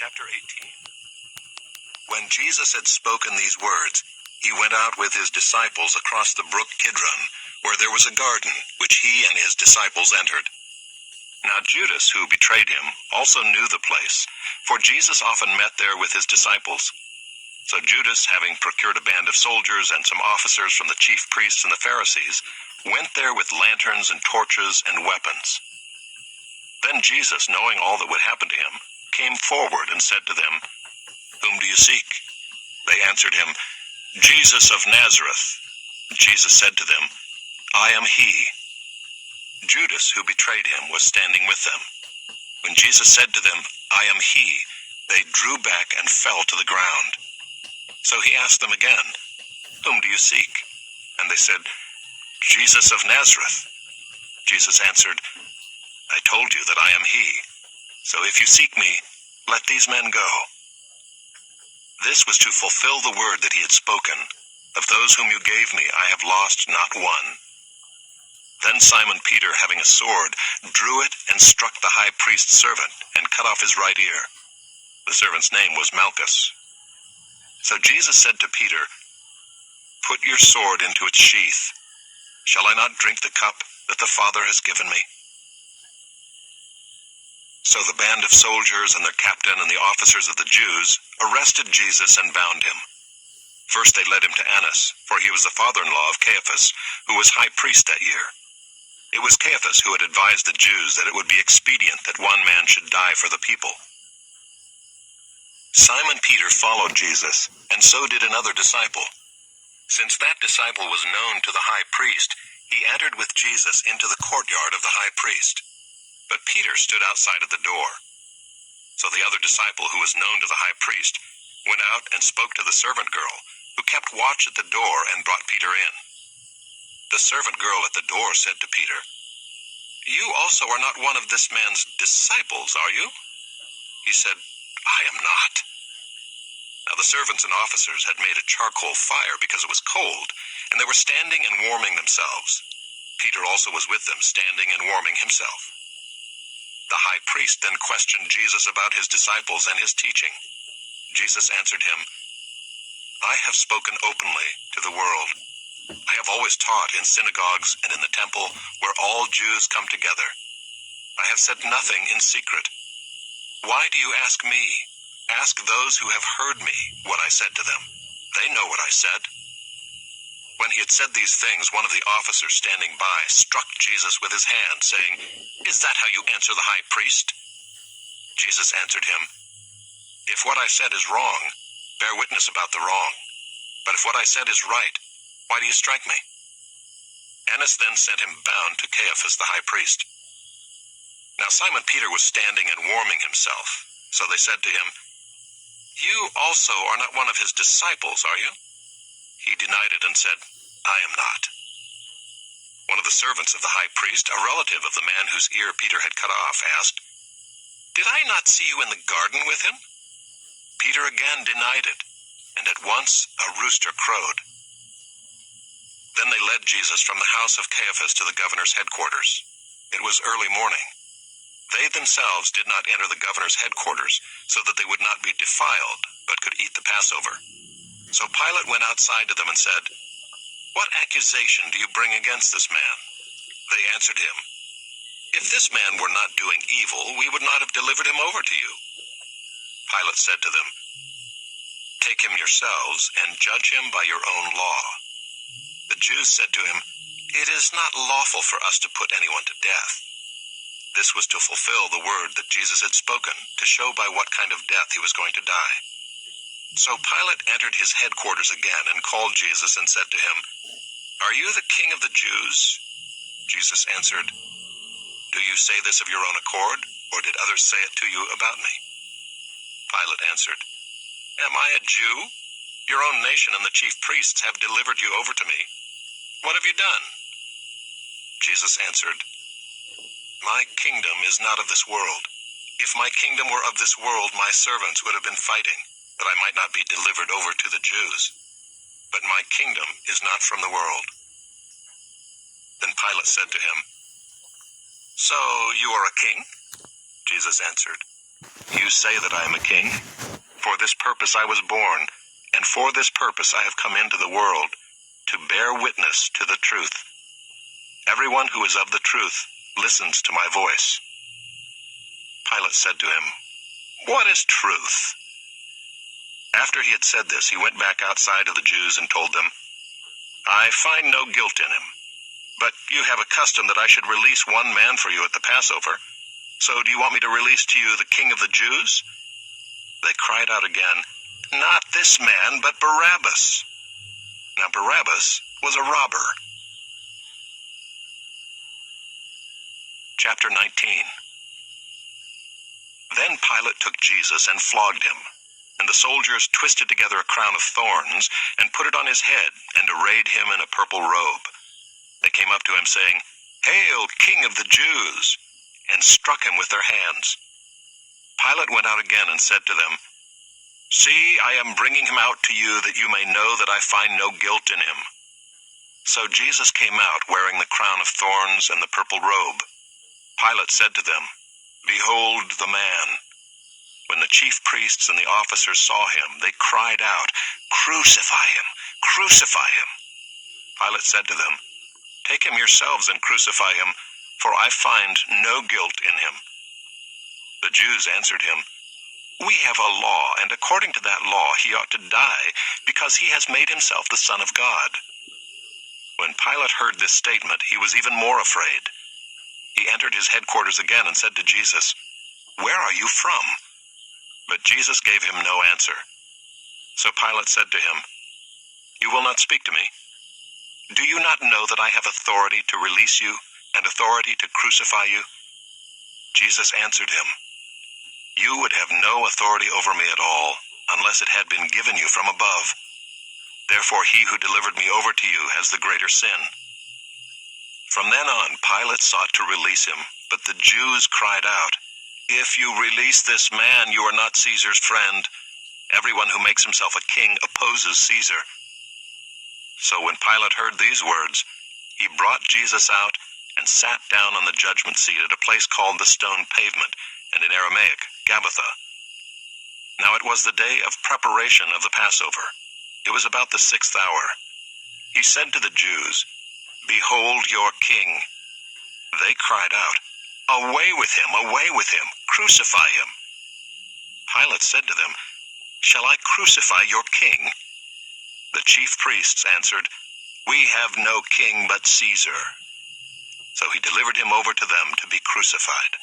chapter 18. When Jesus had spoken these words, he went out with his disciples across the brook Kidron, where there was a garden, which he and his disciples entered. Now Judas, who betrayed him, also knew the place, for Jesus often met there with his disciples. So Judas, having procured a band of soldiers and some officers from the chief priests and the Pharisees, went there with lanterns and torches and weapons. Then Jesus, knowing all that would happen to him, came forward and said to them, "Whom do you seek?" They answered him, "Jesus of Nazareth." Jesus said to them, "I am he." Judas, who betrayed him, was standing with them. When Jesus said to them, "I am he," they drew back and fell to the ground. So he asked them again, "Whom do you seek?" And they said, "Jesus of Nazareth." Jesus answered, "I told you that I am he. So if you seek me, let these men go." This was to fulfill the word that he had spoken, "Of those whom you gave me, I have lost not one." Then Simon Peter, having a sword, drew it and struck the high priest's servant and cut off his right ear. The servant's name was Malchus. So Jesus said to Peter, "Put your sword into its sheath. Shall I not drink the cup that the Father has given me?" So the band of soldiers and their captain and the officers of the Jews arrested Jesus and bound him. First they led him to Annas, for he was the father-in-law of Caiaphas, who was high priest that year. It was Caiaphas who had advised the Jews that it would be expedient that one man should die for the people. Simon Peter followed Jesus, and so did another disciple. Since that disciple was known to the high priest, he entered with Jesus into the courtyard of the high priest. But Peter stood outside of the door. So the other disciple, who was known to the high priest, went out and spoke to the servant girl, who kept watch at the door and brought Peter in. The servant girl at the door said to Peter, "You also are not one of this man's disciples, are you?" He said, "I am not." Now the servants and officers had made a charcoal fire because it was cold, and they were standing and warming themselves. Peter also was with them, standing and warming himself. The high priest then questioned Jesus about his disciples and his teaching. Jesus answered him, "I have spoken openly to the world. I have always taught in synagogues and in the temple where all Jews come together. I have said nothing in secret. Why do you ask me? Ask those who have heard me what I said to them. They know what I said." When he had said these things, one of the officers standing by struck Jesus with his hand, saying, "Is that how you answer the high priest?" Jesus answered him, "If what I said is wrong, bear witness about the wrong. But if what I said is right, why do you strike me?" Annas then sent him bound to Caiaphas the high priest. Now Simon Peter was standing and warming himself. So they said to him, "You also are not one of his disciples, are you?" He denied it and said, "I am not." One of the servants of the high priest, a relative of the man whose ear Peter had cut off, asked, "Did I not see you in the garden with him?" Peter again denied it, and at once a rooster crowed. Then they led Jesus from the house of Caiaphas to the governor's headquarters. It was early morning. They themselves did not enter the governor's headquarters, so that they would not be defiled, but could eat the Passover. So Pilate went outside to them and said, "What accusation do you bring against this man?" They answered him, "If this man were not doing evil, we would not have delivered him over to you." Pilate said to them, "Take him yourselves and judge him by your own law." The Jews said to him, "It is not lawful for us to put anyone to death." This was to fulfill the word that Jesus had spoken, to show by what kind of death he was going to die. So Pilate entered his headquarters again and called Jesus and said to him, "Are you the king of the Jews?" Jesus answered, "Do you say this of your own accord, or did others say it to you about me?" Pilate answered, "Am I a Jew? Your own nation and the chief priests have delivered you over to me. What have you done?" Jesus answered, "My kingdom is not of this world. If my kingdom were of this world, my servants would have been fighting, that I might not be delivered over to the Jews. But my kingdom is not from the world." Then Pilate said to him, "So you are a king?" Jesus answered, You say that I am a king? For this purpose I was born, and for this purpose I have come into the world, to bear witness to the truth. Everyone who is of the truth listens to my voice." Pilate said to him, "What is truth?" After he had said this, he went back outside to the Jews and told them, "I find no guilt in him. But you have a custom that I should release one man for you at the Passover. So do you want me to release to you the King of the Jews?" They cried out again, "Not this man, but Barabbas." Now Barabbas was a robber. Chapter 19. Then Pilate took Jesus and flogged him, and the soldiers twisted together a crown of thorns and put it on his head and arrayed him in a purple robe. They came up to him saying, "Hail, King of the Jews!" and struck him with their hands. Pilate went out again and said to them, "See, I am bringing him out to you that you may know that I find no guilt in him." So Jesus came out wearing the crown of thorns and the purple robe. Pilate said to them, "Behold the man." When the chief priests and the officers saw him, they cried out, "Crucify him! Crucify him!" Pilate said to them, "Take him yourselves and crucify him, for I find no guilt in him." The Jews answered him, "We have a law, and according to that law he ought to die, because he has made himself the Son of God." When Pilate heard this statement, he was even more afraid. He entered his headquarters again and said to Jesus, "Where are you from?" But Jesus gave him no answer. So Pilate said to him, "You will not speak to me? Do you not know that I have authority to release you and authority to crucify you?" Jesus answered him, "You would have no authority over me at all, unless it had been given you from above. Therefore he who delivered me over to you has the greater sin." From then on, Pilate sought to release him, but the Jews cried out, "If you release this man, you are not Caesar's friend. Everyone who makes himself a king opposes Caesar." So when Pilate heard these words, he brought Jesus out and sat down on the judgment seat at a place called the Stone Pavement, and in Aramaic, Gabbatha. Now it was the day of preparation of the Passover. It was about the 6th hour. He said to the Jews, "Behold your king." They cried out, "Away with him, crucify him." Pilate said to them, "Shall I crucify your king?" The chief priests answered, "We have no king but Caesar." So he delivered him over to them to be crucified.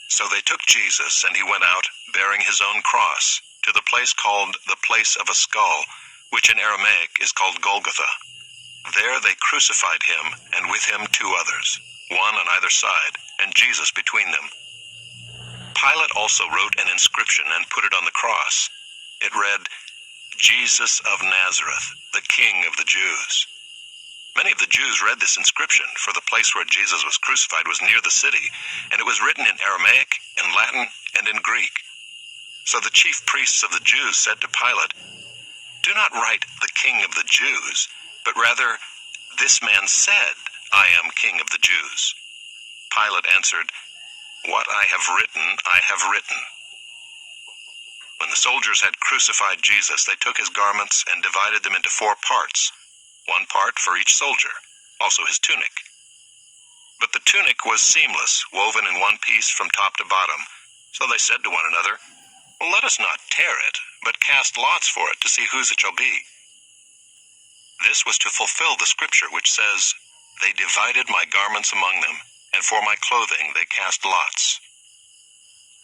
So they took Jesus, and he went out, bearing his own cross, to the place called the Place of a Skull, which in Aramaic is called Golgotha. There they crucified him, and with him 2 others, one on either side, and Jesus between them. Pilate also wrote an inscription and put it on the cross. It read, "Jesus of Nazareth, the King of the Jews." Many of the Jews read this inscription, for the place where Jesus was crucified was near the city, and it was written in Aramaic, in Latin, and in Greek. So the chief priests of the Jews said to Pilate, "Do not write the King of the Jews, but rather, this man said, 'I am King of the Jews.'" Pilate answered, "What I have written, I have written." When the soldiers had crucified Jesus, they took his garments and divided them into 4 parts, 1 part for each soldier, also his tunic. But the tunic was seamless, woven in one piece from top to bottom. So they said to one another, "Let us not tear it, but cast lots for it to see whose it shall be." This was to fulfill the scripture which says, "They divided my garments among them, and for my clothing they cast lots."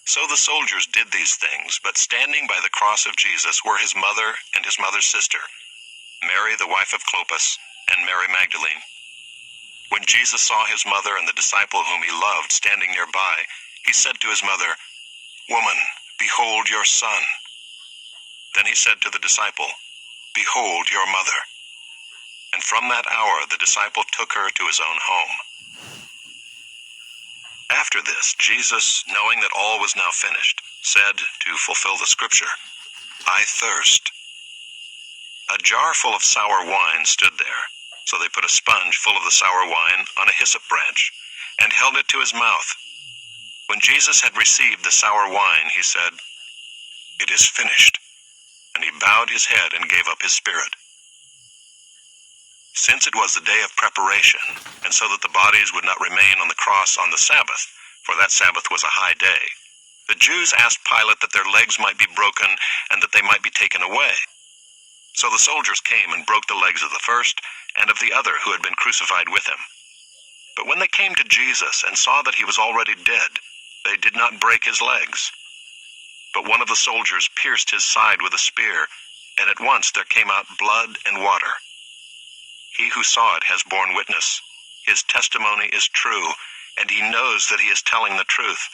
So the soldiers did these things, but standing by the cross of Jesus were his mother and his mother's sister, Mary the wife of Clopas, and Mary Magdalene. When Jesus saw his mother and the disciple whom he loved standing nearby, he said to his mother, "Woman, behold your son." Then he said to the disciple, "Behold your mother." And from that hour the disciple took her to his own home. After this, Jesus, knowing that all was now finished, said, to fulfill the scripture, "I thirst." A jar full of sour wine stood there, so they put a sponge full of the sour wine on a hyssop branch, and held it to his mouth. When Jesus Jesus had received the sour wine, he said, "It is finished," and he bowed his head and gave up his spirit. Since it was the day of preparation, and so that the bodies would not remain on the cross on the Sabbath, for that Sabbath was a high day, the Jews asked Pilate that their legs might be broken and that they might be taken away. So the soldiers came and broke the legs of the first and of the other who had been crucified with him. But when they came to Jesus and saw that he was already dead, they did not break his legs. But one of the soldiers pierced his side with a spear, and at once there came out blood and water. He who saw it has borne witness. His testimony is true, and he knows that he is telling the truth,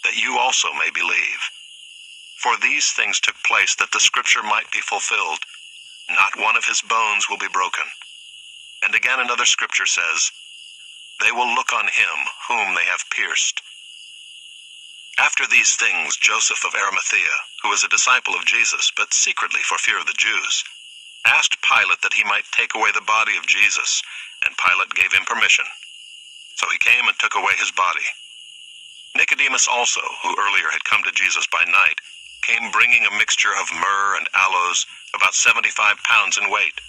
that you also may believe. For these things took place that the scripture might be fulfilled. Not one of his bones will be broken. And again another scripture says, "They will look on him whom they have pierced." After these things, Joseph of Arimathea, who was a disciple of Jesus, but secretly for fear of the Jews, asked Pilate that he might take away the body of Jesus, and Pilate gave him permission. So he came and took away his body. Nicodemus also, who earlier had come to Jesus by night, came bringing a mixture of myrrh and aloes, about 75 pounds in weight.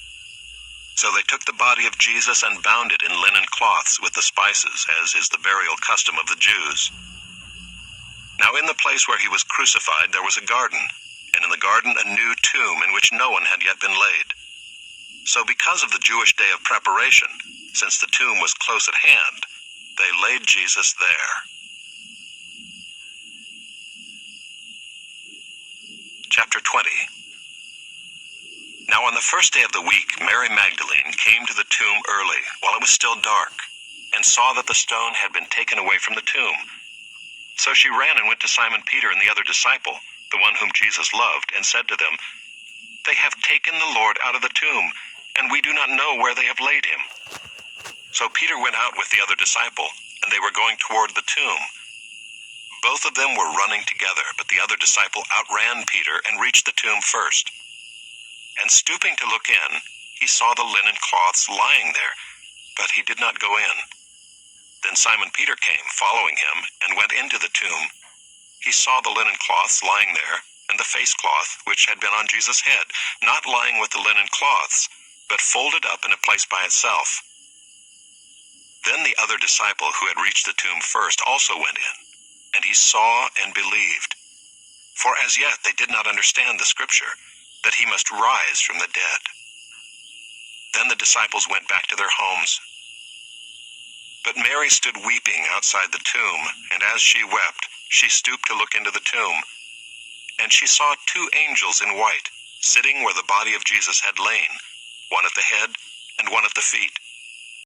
So they took the body of Jesus and bound it in linen cloths with the spices, as is the burial custom of the Jews. Now in the place where he was crucified there was a garden, and in the garden a new tomb in which no one had yet been laid. So because of the Jewish day of preparation, since the tomb was close at hand, they laid Jesus there. Chapter 20. Now on the first day of the week, Mary Magdalene came to the tomb early, while it was still dark, and saw that the stone had been taken away from the tomb. So she ran and went to Simon Peter and the other disciple, the one whom Jesus loved, and said to them, "They have taken the Lord out of the tomb, and we do not know where they have laid him." So Peter went out with the other disciple, and they were going toward the tomb. Both of them were running together, but the other disciple outran Peter and reached the tomb first. And stooping to look in, he saw the linen cloths lying there, but he did not go in. Then Simon Peter came, following him, and went into the tomb. He saw the linen cloths lying there, and the face cloth, which had been on Jesus' head, not lying with the linen cloths, but folded up in a place by itself. Then the other disciple who had reached the tomb first also went in, and he saw and believed. For as yet they did not understand the scripture, that he must rise from the dead. Then the disciples went back to their homes. But Mary stood weeping outside the tomb, and as she wept, she stooped to look into the tomb. And she saw 2 angels in white, sitting where the body of Jesus had lain, one at the head and one at the feet.